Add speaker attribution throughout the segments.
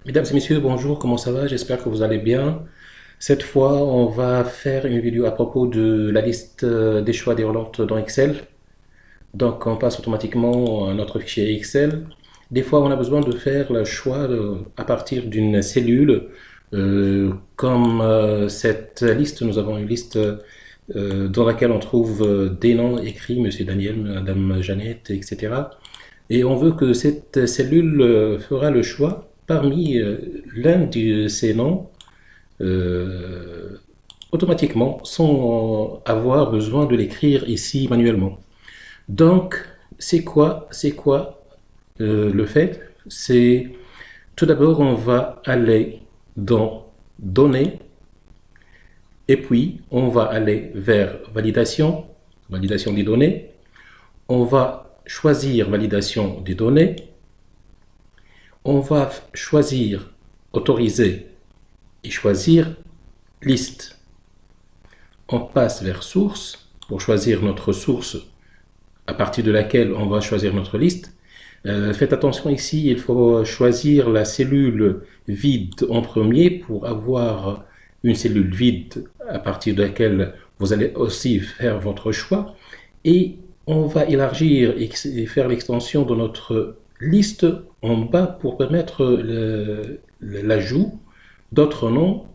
Speaker 1: Mesdames et messieurs, bonjour, comment ça va? J'espère que vous allez bien. Cette fois, on va faire une vidéo à propos de la liste des choix déroulantes dans Excel. Donc, on passe automatiquement à notre fichier Excel. Des fois, on a besoin de faire le choix à partir d'une cellule. Comme cette liste, nous avons une liste dans laquelle on trouve des noms écrits, Monsieur Daniel, Madame Jeannette, etc. Et on veut que cette cellule fera le choix parmi l'un de ces noms euh, automatiquement sans avoir besoin de l'écrire ici manuellement. Donc, c'est quoi le fait? C'est tout d'abord on va aller dans Données et puis on va aller vers Validation, validation des données. On va choisir Validation des données. On va choisir Autoriser et choisir Liste. On passe vers Source pour choisir notre source à partir de laquelle on va choisir notre liste. Faites attention ici, il faut choisir la cellule vide en premier pour avoir une cellule vide à partir de laquelle vous allez aussi faire votre choix. Et on va élargir et faire l'extension de notre liste en bas pour permettre l'ajout d'autres noms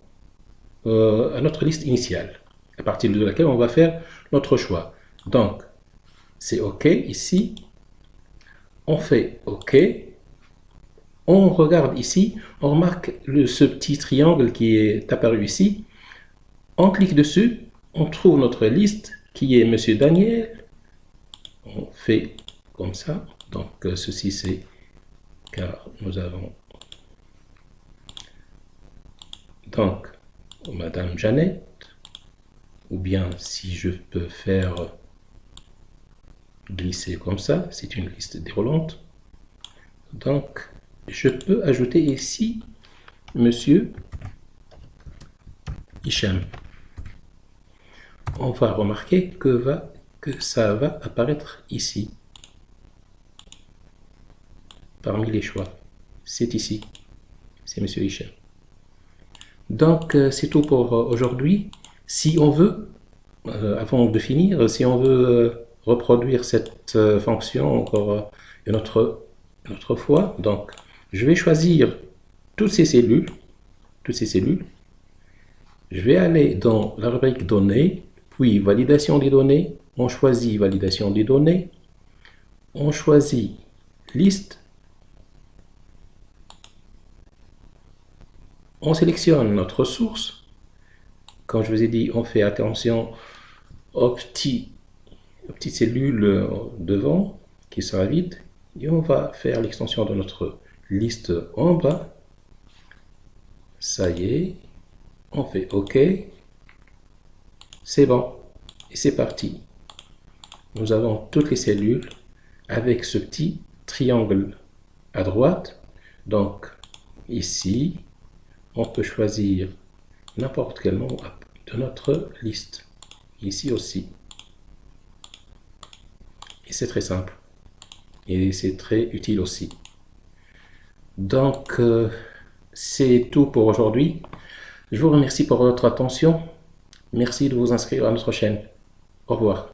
Speaker 1: à notre liste initiale, à partir de laquelle on va faire notre choix. Donc, c'est OK ici. On fait OK. On regarde ici. On remarque ce petit triangle qui est apparu ici. On clique dessus. On trouve notre liste qui est Monsieur Daniel. On fait comme ça. Donc, ceci c'est car nous avons donc Madame Jeannette. Ou bien si je peux faire glisser comme ça, c'est une liste déroulante. Donc, je peux ajouter ici Monsieur Hicham. On va remarquer que ça va apparaître ici, parmi les choix. C'est ici, c'est Monsieur Hicham. Donc, c'est tout pour aujourd'hui. Si on veut, avant de finir, si on veut reproduire cette fonction encore une autre fois, donc je vais choisir toutes ces cellules, je vais aller dans la rubrique données, puis validation des données, on choisit validation des données, on choisit liste, on sélectionne notre source. Comme je vous ai dit, on fait attention aux petites cellules devant qui sera vide et on va faire l'extension de notre liste en bas. Ça y est, on fait OK. C'est bon et c'est parti. Nous avons toutes les cellules avec ce petit triangle à droite. Donc ici, on peut choisir n'importe quel nom de notre liste. Ici aussi. Et c'est très simple. Et c'est très utile aussi. Donc, c'est tout pour aujourd'hui. Je vous remercie pour votre attention. Merci de vous inscrire à notre chaîne. Au revoir.